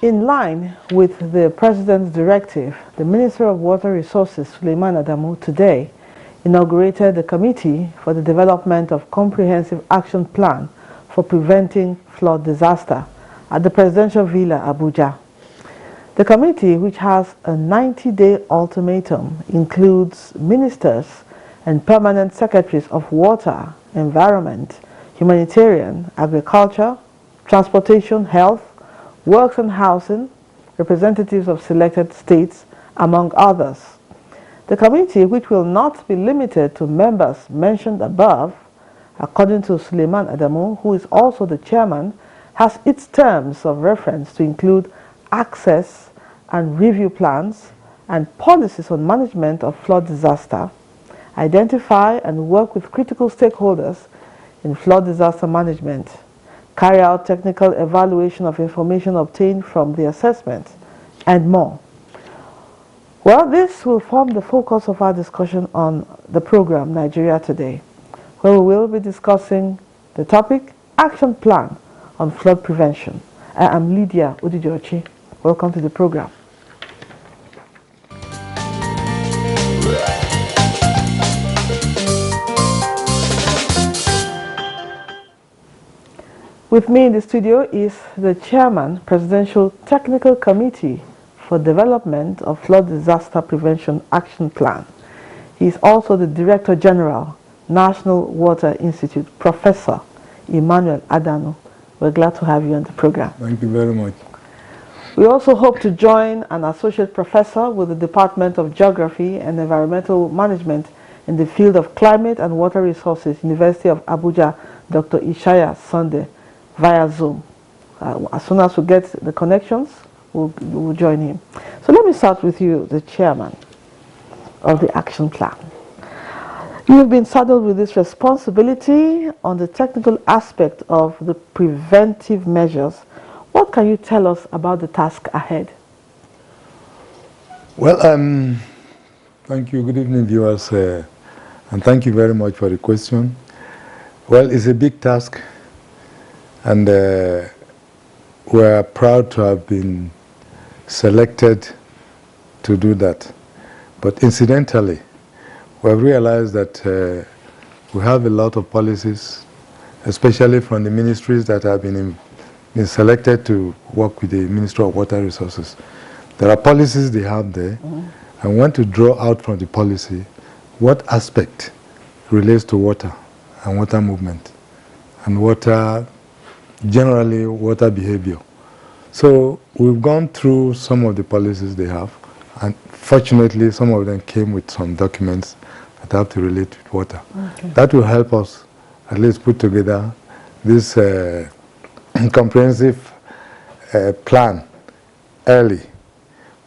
In line with the President's directive, the Minister of Water Resources, Suleiman Adamu, today inaugurated the Committee for the Development of Comprehensive Action Plan for Preventing Flood Disaster at the Presidential Villa, Abuja. The committee, which has a 90-day ultimatum, includes ministers and permanent secretaries of water, environment, humanitarian, agriculture, transportation, health, works and housing, representatives of selected states, among others. The committee, which will not be limited to members mentioned above, according to Suleiman Adamu, who is also the chairman, has its terms of reference to include access and review plans and policies on management of flood disaster, identify and work with critical stakeholders in flood disaster management, carry out technical evaluation of information obtained from the assessment, and more. Well, this will form the focus of our discussion on the program Nigeria Today, where we will be discussing the topic, Action Plan on Flood Prevention. I am Lydia Udijochi. Welcome to the program. With me in the studio is the Chairman, Presidential Technical Committee for Development of Flood Disaster Prevention Action Plan. He is also the Director General, National Water Institute, Professor Emmanuel Adanu. We're glad to have you on the program. Thank you very much. We also hope to join an Associate Professor with the Department of Geography and Environmental Management in the field of Climate and Water Resources, University of Abuja, Dr. Ishaya Sunday, via Zoom. As soon as we get the connections, we'll join him. So let me start with you, the chairman of the action plan. You have been saddled with this responsibility on the technical aspect of the preventive measures. What can you tell us about the task ahead? Well, thank you. Good evening, viewers, and thank you very much for the question. Well, it's a big task, and we are proud to have been selected to do that. But incidentally, we have realized that we have a lot of policies, especially from the ministries that have been selected to work with the Ministry of Water Resources. There are policies they have there, and we want to draw out from the policy what aspect relates to water and water movement and water, generally water behavior. So we've gone through some of the policies they have, and fortunately some of them came with some documents that have to relate with water. Okay. That will help us at least put together this comprehensive plan early.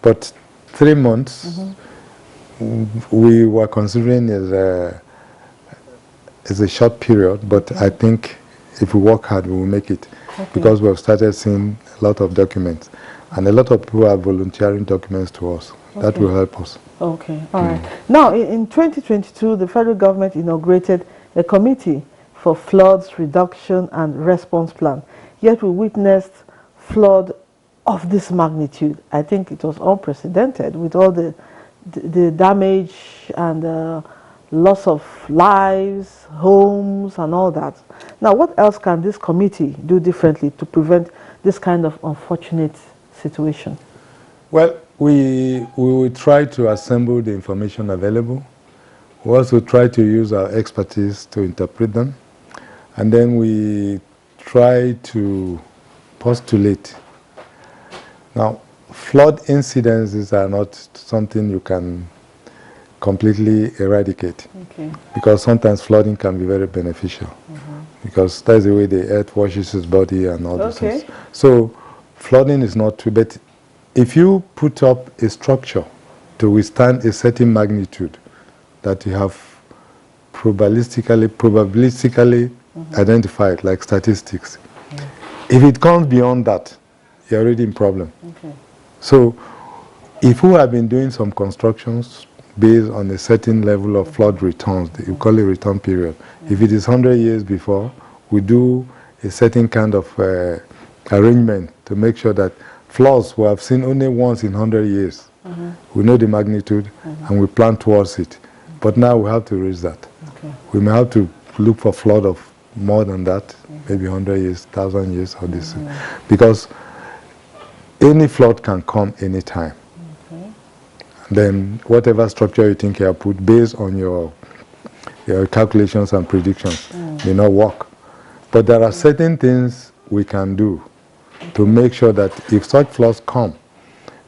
But 3 months we were considering is a short period, but I think if we work hard we will make it. Okay. Because we have started seeing a lot of documents, and a lot of people are volunteering documents to us. Okay. That will help us. Okay, all right. Now, in 2022, the federal government inaugurated a committee for floods reduction and response plan. Yet we witnessed flood of this magnitude. I think it was unprecedented with all the damage and loss of lives, homes, and all that. Now, what else can this committee do differently to prevent this kind of unfortunate situation? Well, we will try to assemble the information available. We also try to use our expertise to interpret them. And then we try to postulate. Now, flood incidences are not something you can completely eradicate. Okay. Because sometimes flooding can be very beneficial. Because that's the way the earth washes its body and all those things. So flooding is not too bad. If you put up a structure to withstand a certain magnitude that you have probabilistically identified, like statistics, if it comes beyond that, you're already in problem. Okay. So if we have been doing some constructions based on a certain level of flood returns, you call it return period. If it is 100 years before, we do a certain kind of arrangement to make sure that floods we have seen only once in 100 years. We know the magnitude and we plan towards it. But now we have to raise that. Okay. We may have to look for flood of more than that, maybe 100 years, 1,000 years, or this. Because any flood can come anytime. Okay. Then whatever structure you think you have put based on your calculations and predictions may not work. But there are certain things we can do to make sure that if such floods come,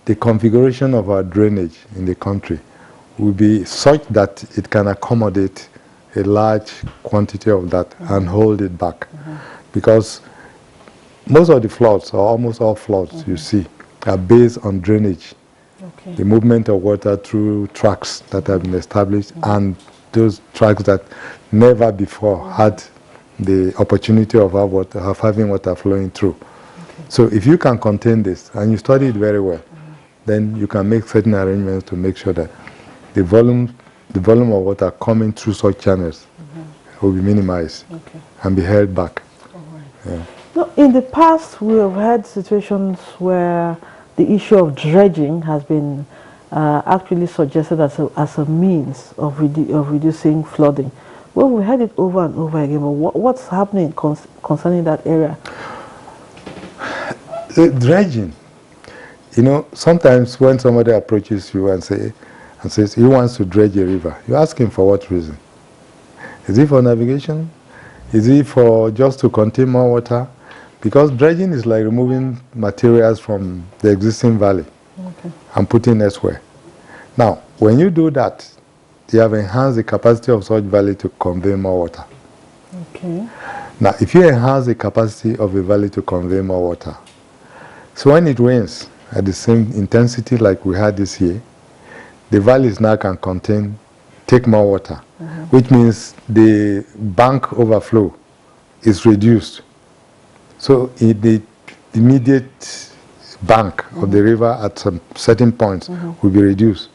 the configuration of our drainage in the country will be such that it can accommodate a large quantity of that and hold it back. Because most of the floods, or almost all floods you see, are based on drainage. Okay. The movement of water through tracks that have been established and those tracks that never before had the opportunity of having water flowing through. Okay. So if you can contain this and you study it very well, then you can make certain arrangements to make sure that the volume of water coming through such channels will be minimized and be held back. All right. Yeah. Now, in the past, we have had situations where the issue of dredging has been actually suggested as a means of reducing flooding. Well, we had it over and over again, but what's happening concerning that area? Dredging. You know, sometimes when somebody approaches you and says he wants to dredge a river, you ask him for what reason. Is it for navigation? Is it for just to contain more water? Because dredging is like removing materials from the existing valley and putting elsewhere. Now, when you do that, you have enhanced the capacity of such valley to convey more water. Okay. Now, if you enhance the capacity of a valley to convey more water, so when it rains at the same intensity like we had this year, the valleys now can take more water, which means the bank overflow is reduced. So the immediate bank of the river at some certain points will be reduced.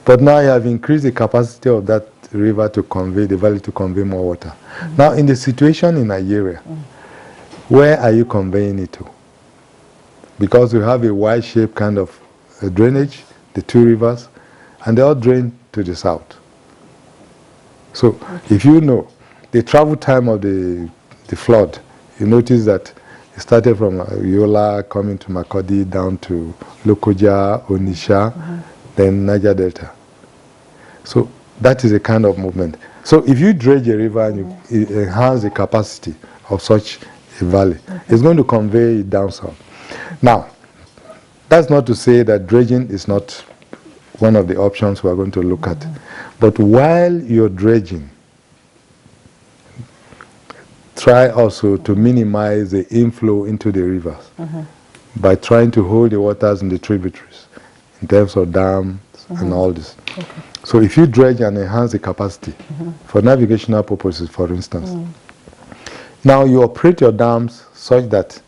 But now you have increased the capacity of that river to convey, the valley to convey more water. Now in the situation in Nigeria, where are you conveying it to? Because we have a Y-shaped kind of drainage, the two rivers, and they all drain to the south. So if you know the travel time of the flood, you notice that it started from Yola, coming to Makurdi, down to Lokoja, Onitsha, then Niger Delta. So that is a kind of movement. So if you dredge a river and you enhance the capacity of such a valley, it's going to convey it down south. Now, that's not to say that dredging is not one of the options we are going to look at. But while you're dredging, try also to minimize the inflow into the rivers by trying to hold the waters in the tributaries in terms of dams and all this. So if you dredge and enhance the capacity for navigational purposes, for instance, now you operate your dams such that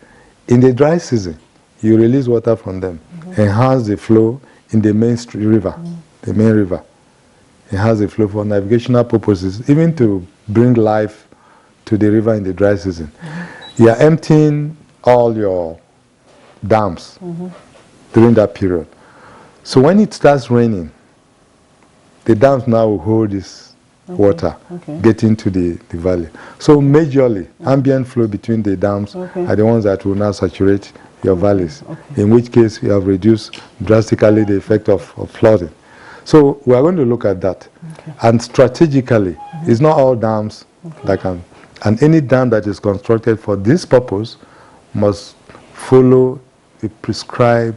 in the dry season, you release water from them, enhance the flow in the main river, the main river. Enhance the flow for navigational purposes, even to bring life to the river in the dry season. You are emptying all your dams during that period. So when it starts raining, the dams now will hold this water getting to the valley. So majorly, ambient flow between the dams are the ones that will now saturate your valleys, in which case you have reduced drastically the effect of flooding. So we are going to look at that. And strategically, it's not all dams that can, and any dam that is constructed for this purpose must follow the prescribed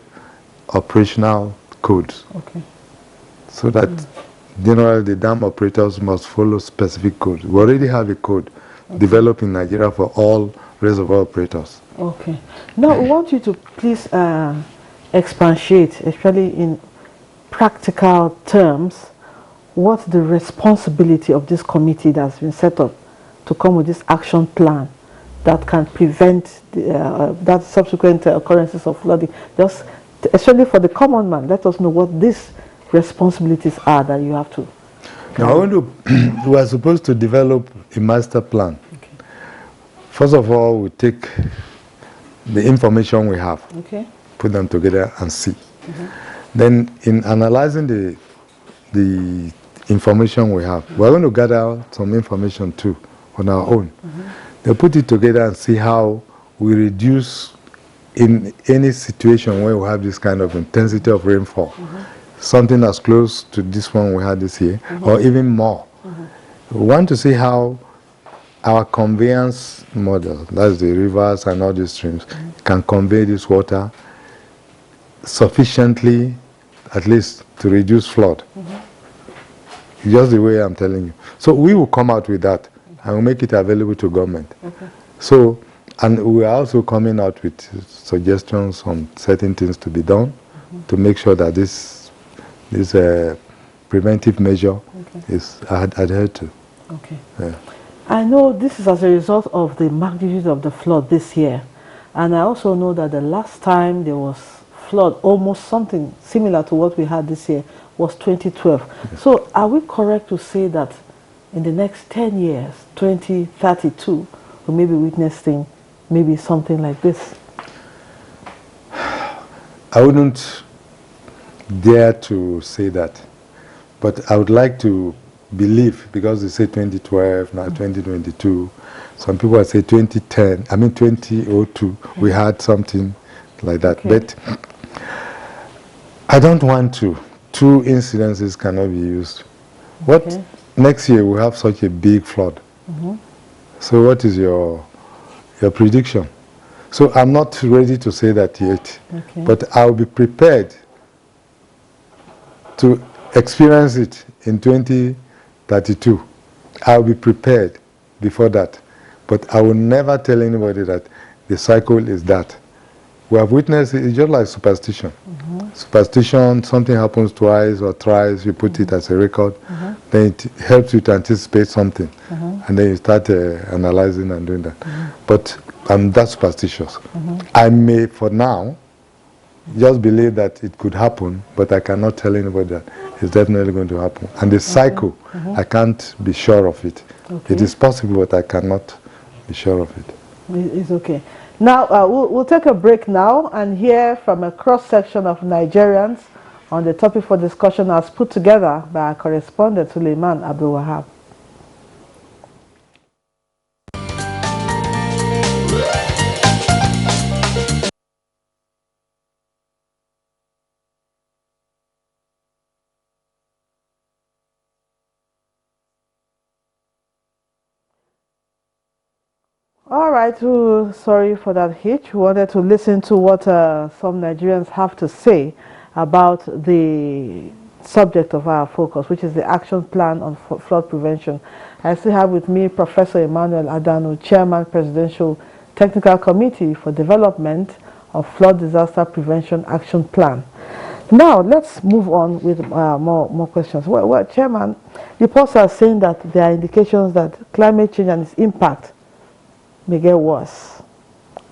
operational codes. So that generally the dam operators must follow specific codes. We already have a code developed in Nigeria for all reservoir operators. Now, I want you to please expatiate, especially in practical terms, what's the responsibility of this committee that's been set up to come with this action plan that can prevent that subsequent occurrences of flooding? Just, especially for the common man, let us know what these responsibilities are that you have to. Now, we are supposed to develop a master plan. First of all, we take the information we have put them together and see. Then in analyzing the information we have, we're going to gather some information too on our own. They put it together and see how we reduce in any situation where we have this kind of intensity of rainfall, something as close to this one we had this year, or even more. We want to see how our conveyance model, that's the rivers and all these streams, can convey this water sufficiently, at least to reduce flood. Just the way I'm telling you. So we will come out with that and we'll make it available to government. So, and we are also coming out with suggestions on certain things to be done to make sure that this preventive measure is adhered to. Okay. Yeah. I know this is as a result of the magnitude of the flood this year. And I also know that the last time there was flood, almost something similar to what we had this year, was 2012. Yes. So are we correct to say that in the next 10 years, 2032, we may be witnessing maybe something like this? I wouldn't dare to say that, but I would like to believe, because they say 2012, now 2022, some people say 2010, I mean 2002, we had something like that. But I don't want to. Two incidences cannot be used. What next year we have such a big flood. So what is your prediction? So I'm not ready to say that yet, but I'll be prepared to experience it in 2032. I'll be prepared before that, but I will never tell anybody that the cycle is that. We have witnessed it. It's just like superstition. Superstition, something happens twice or thrice, you put it as a record, then it helps you to anticipate something, and then you start analyzing and doing that. But I'm that superstitious. I may, for now, just believe that it could happen, but I cannot tell anybody that it's definitely going to happen. And the cycle, I can't be sure of it. It is possible, but I cannot be sure of it. It's okay. Now, we'll take a break now and hear from a cross-section of Nigerians on the topic for discussion as put together by our correspondent, Suleiman Abdul Wahab. All right, sorry for that hitch. We wanted to listen to what some Nigerians have to say about the subject of our focus, which is the action plan on flood prevention. I still have with me Professor Emmanuel Adanu, Chairman, Presidential Technical Committee for Development of Flood Disaster Prevention Action Plan. Now, let's move on with more questions. Well, Chairman, reports are saying that there are indications that climate change and its impact may get worse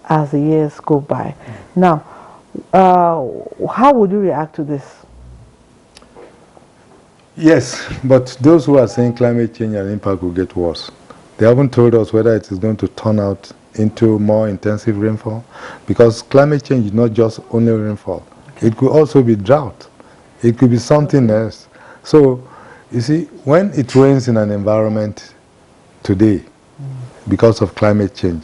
as the years go by. Now, how would you react to this? Yes, but those who are saying climate change and impact will get worse, they haven't told us whether it is going to turn out into more intensive rainfall, because climate change is not just only rainfall. It could also be drought. It could be something else. So, you see, when it rains in an environment today, because of climate change,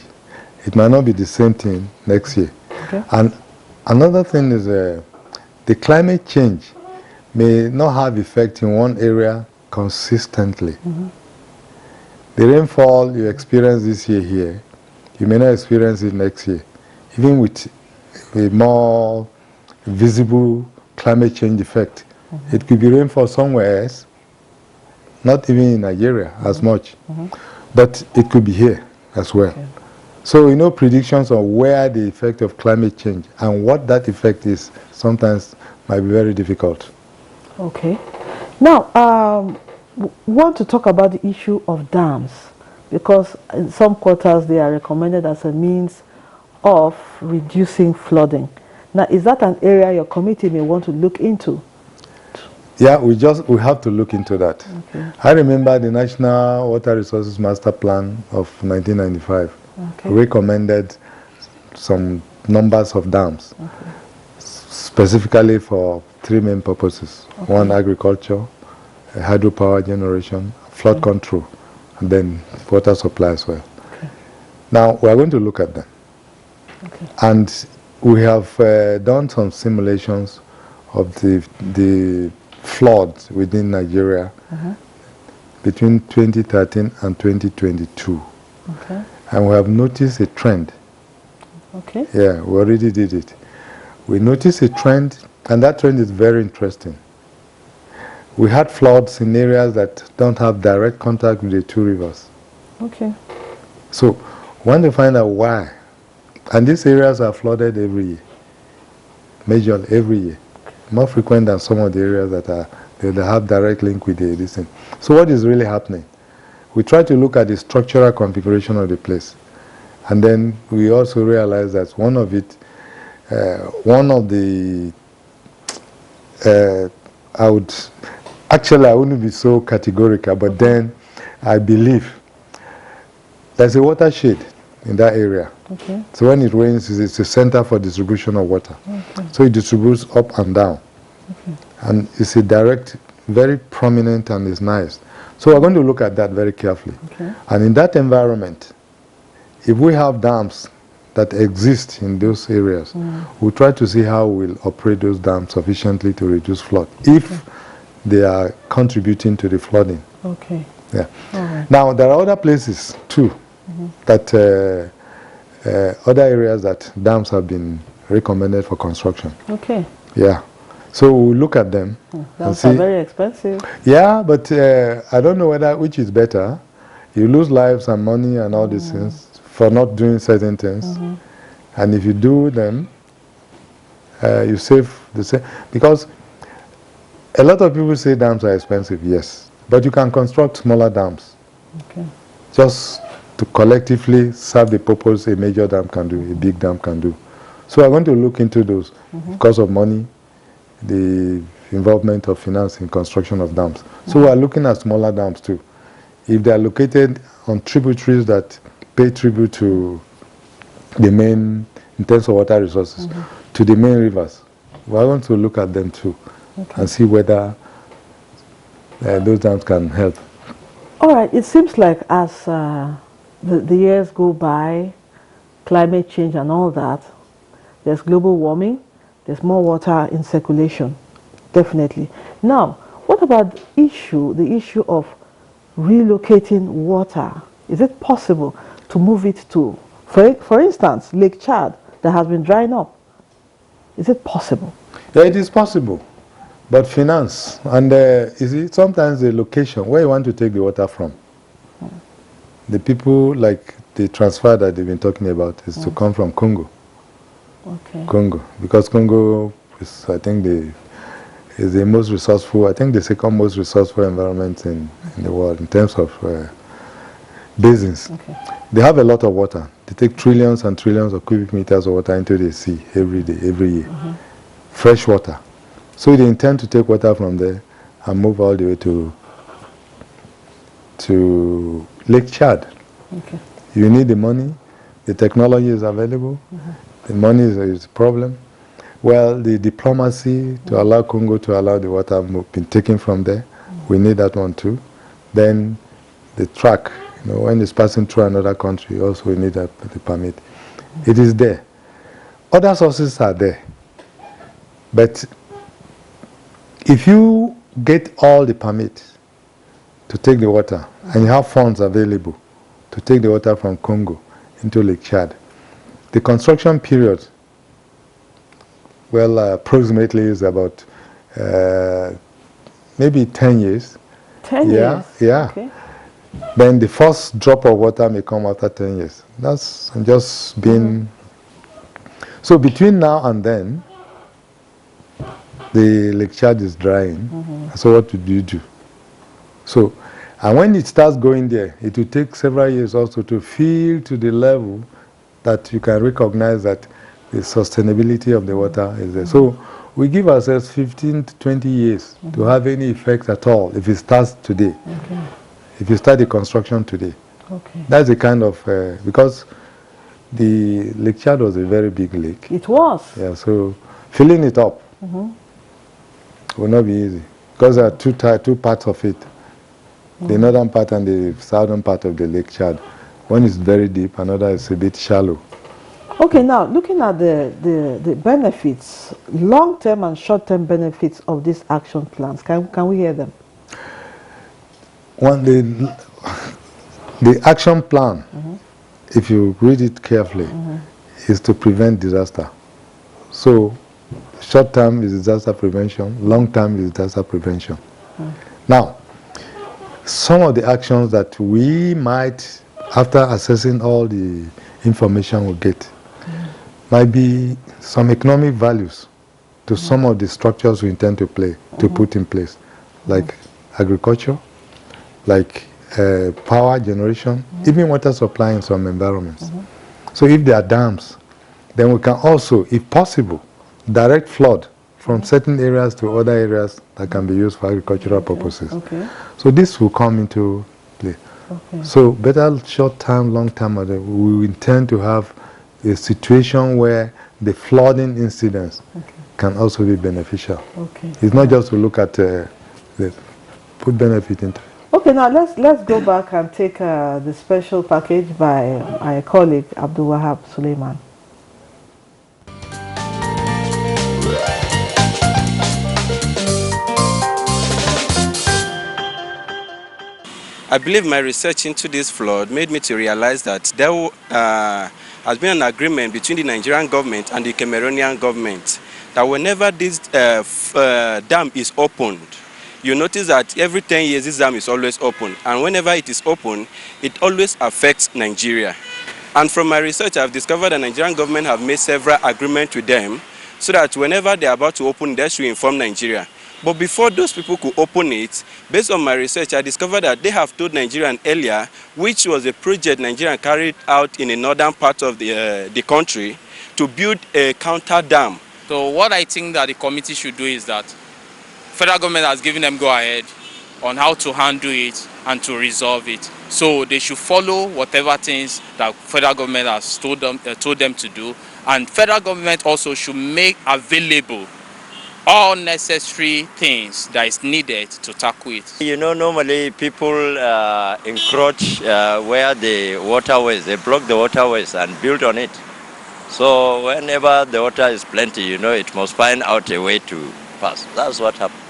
it might not be the same thing next year. And another thing is the climate change may not have effect in one area consistently. The rainfall you experience this year here, you may not experience it next year, even with a more visible climate change effect. It could be rainfall somewhere else, not even in Nigeria as much. But it could be here as well. So, you know, predictions on where the effect of climate change and what that effect is sometimes might be very difficult. Okay. Now, want to talk about the issue of dams, because in some quarters they are recommended as a means of reducing flooding. Now, is that an area your committee may want to look into? Yeah, we have to look into that. I remember the National Water Resources Master Plan of 1995 recommended some numbers of dams. specifically for three main purposes. Okay. One, agriculture, hydropower generation, flood control, and then water supply as well. Okay. Now, we are going to look at them. Okay. And we have done some simulations of the floods within Nigeria between 2013 and 2022. Okay. And we have noticed a trend. Okay. Yeah, we already did it. We noticed a trend, and that trend is very interesting. We had floods in areas that don't have direct contact with the two rivers. Okay. So, we want to find out why. And these areas are flooded every year, majorly every year. More frequent than some of the areas that have direct link with the this thing. So what is really happening? We try to look at the structural configuration of the place. And then we also realize that one of the, I wouldn't be so categorical, but then I believe there's a watershed in that area. Okay. So when it rains, it's a center for distribution of water. Okay. So it distributes up and down. Okay. And it's a direct, very prominent, and it's nice. So we're going to look at that very carefully. Okay. And in that environment, if we have dams that exist in those areas, we'll try to see how we'll operate those dams sufficiently to reduce flood, if they are contributing to the flooding. Okay. Yeah. All right. Now, there are other places, too, that other areas that dams have been recommended for construction. Okay. Yeah. So we'll look at them. Dams are very expensive. Yeah, but I don't know which is better. You lose lives and money and all these things for not doing certain things. And if you do them, you save the same. Because a lot of people say dams are expensive, yes. But you can construct smaller dams. Okay. Just to collectively serve the purpose a major dam can do, a big dam can do. So I'm going to look into those because of money, the involvement of finance in construction of dams. So we are looking at smaller dams too. If they are located on tributaries that pay tribute to the main, in terms of water resources, to the main rivers, we are going to look at them too and see whether those dams can help. All right, it seems like as the years go by, climate change and all that, there's global warming, there's more water in circulation, definitely. Now, what about the issue of relocating water? Is it possible to move it to, for instance, Lake Chad that has been drying up? Is it possible? Yeah, it is possible. But finance, and sometimes the location, where you want to take the water from. The people, like the transfer that they've been talking about, is to come from Congo. Okay. Congo, because Congo is, I think, is the most resourceful, I think the second most resourceful environment in the world in terms of basins. Okay. They have a lot of water. They take trillions and trillions of cubic meters of water into the sea every day, every year. Fresh water. So they intend to take water from there and move all the way to Lake Chad. Okay. You need the money. The technology is available. The money is a problem. Well, the diplomacy to allow Congo to allow the water been taken from there. We need that one too. Then the track, when it's passing through another country, also we need the permit. It is there. Other sources are there. But if you get all the permits to take the water, and you have funds available to take the water from Congo into Lake Chad, the construction period, well, approximately is about maybe 10 years. 10 years? Yeah. Okay. Then the first drop of water may come after 10 years. That's just being... So between now and then, the Lake Chad is drying. So what would you do? So, and when it starts going there, it will take several years also to fill to the level that you can recognize that the sustainability of the water is there. So we give ourselves 15 to 20 years to have any effect at all if it starts today. Okay. If you start the construction today. Okay. That's the kind of, because the Lake Chad was a very big lake. It was. Yeah, so Filling it up will not be easy because there are two parts of it. The northern part and the southern part of the Lake Chad. One is very deep, another is a bit shallow. Okay, now looking at the benefits, long-term and short-term benefits of these action plans, can we hear them? One, the action plan, if you read it carefully, is to prevent disaster. So short-term is disaster prevention, long-term is disaster prevention. Now, some of the actions that we might, after assessing all the information we get, might be some economic values to some of the structures we intend to put in place, like agriculture, like power generation, even water supply in some environments. So if there are dams, then we can also, if possible, direct flood from certain areas to other areas that can be used for agricultural purposes. So this will come into play. So better short-term, long-term, we intend to have a situation where the flooding incidents can also be beneficial. It's not just to look at put benefit into it. Okay, now let's go back and take the special package by my colleague Abdul Wahab Suleiman. I believe my research into this flood made me to realize that there has been an agreement between the Nigerian government and the Cameroonian government that whenever this dam is opened, you notice that every 10 years this dam is always open, and whenever it is open, it always affects Nigeria. And from my research, I've discovered the Nigerian government have made several agreements with them so that whenever they are about to open, they should inform Nigeria. But before those people could open it, based on my research, I discovered that they have told Nigerian earlier, which was a project Nigeria carried out in the northern part of the country, to build a counter dam. So what I think that the committee should do is that federal government has given them go-ahead on how to handle it and to resolve it. So they should follow whatever things that federal government has told them to do, and federal government also should make available all necessary things that is needed to tackle it. You know, normally people encroach where the waterways, they block the waterways and build on it. So whenever the water is plenty, you know, it must find out a way to pass. That's what happened.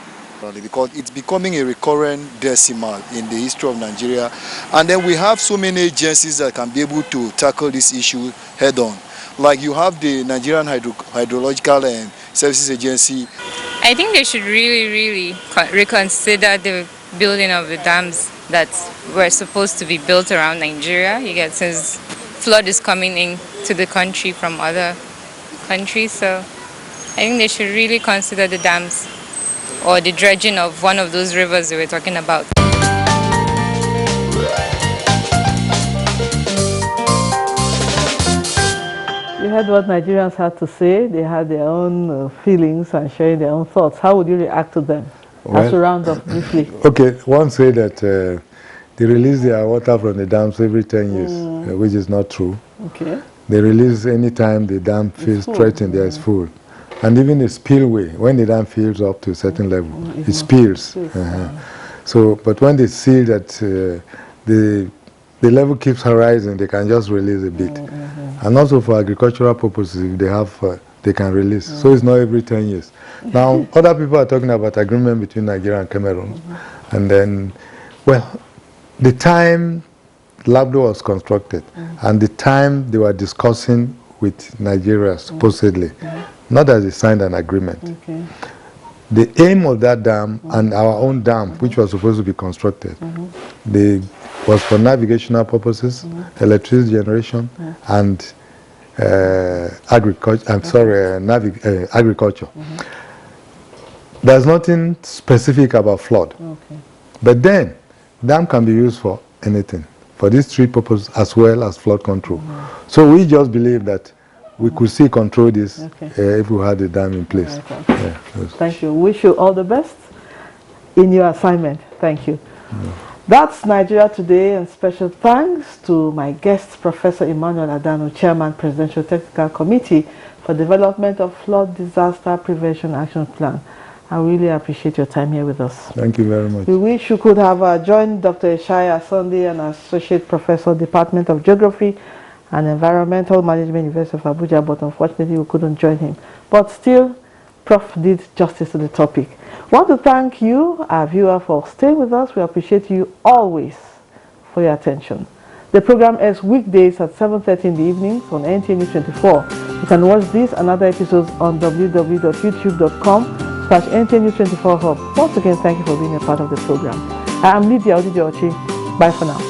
Because it's becoming a recurrent decimal in the history of Nigeria. And then we have so many agencies that can be able to tackle this issue head on. Like you have the Nigerian Hydrological and Services Agency. I think they should really reconsider the building of the dams that were supposed to be built around Nigeria. You get, since flood is coming in to the country from other countries, so I think they should really consider the dams or the dredging of one of those rivers we were talking about. You heard what Nigerians had to say. They had their own feelings and sharing their own thoughts. How would you react to them? Well, as a round up briefly. Okay, one say that they release their water from the dams every 10 years, which is not true. Okay. They release any time the dam feels threatened, there is full. And even the spillway, when the dam fills up to a certain level, it spills. So, but when they see that the level keeps rising, they can just release a bit. And also for agricultural purposes, if they have, they can release. So it's not every 10 years. Now, other people are talking about agreement between Nigeria and Cameroon. And then, well, the time Labdo was constructed and the time they were discussing with Nigeria, supposedly, not that they signed an agreement. The aim of that dam and our own dam, which was supposed to be constructed, was for navigational purposes, electricity generation, and agriculture. Agriculture. There's nothing specific about flood. But then, dam can be used for anything, for these three purposes as well as flood control. So we just believe that we could still control this if we had the dam in place. Thank you. Wish you all the best in your assignment. Thank you. That's Nigeria Today, and special thanks to my guest, Professor Emmanuel Adano, Chairman, Presidential Technical Committee for for development of flood disaster prevention action plan. I really appreciate your time here with us. Thank you very much. We wish you could have joined Dr. Ishaya Sunday, an Associate Professor, Department of Geography and Environmental Management, University of Abuja, but unfortunately we couldn't join him. But still, Prof did justice to the topic. I want to thank you, our viewer, for staying with us. We appreciate you always for your attention. The program airs weekdays at 7:30 in the evenings on NTA News 24. You can watch this and other episodes on www.youtube.com/NTA News 24 Hub. Once again, thank you for being a part of the program. I am Lydia Odidiochi. Bye for now.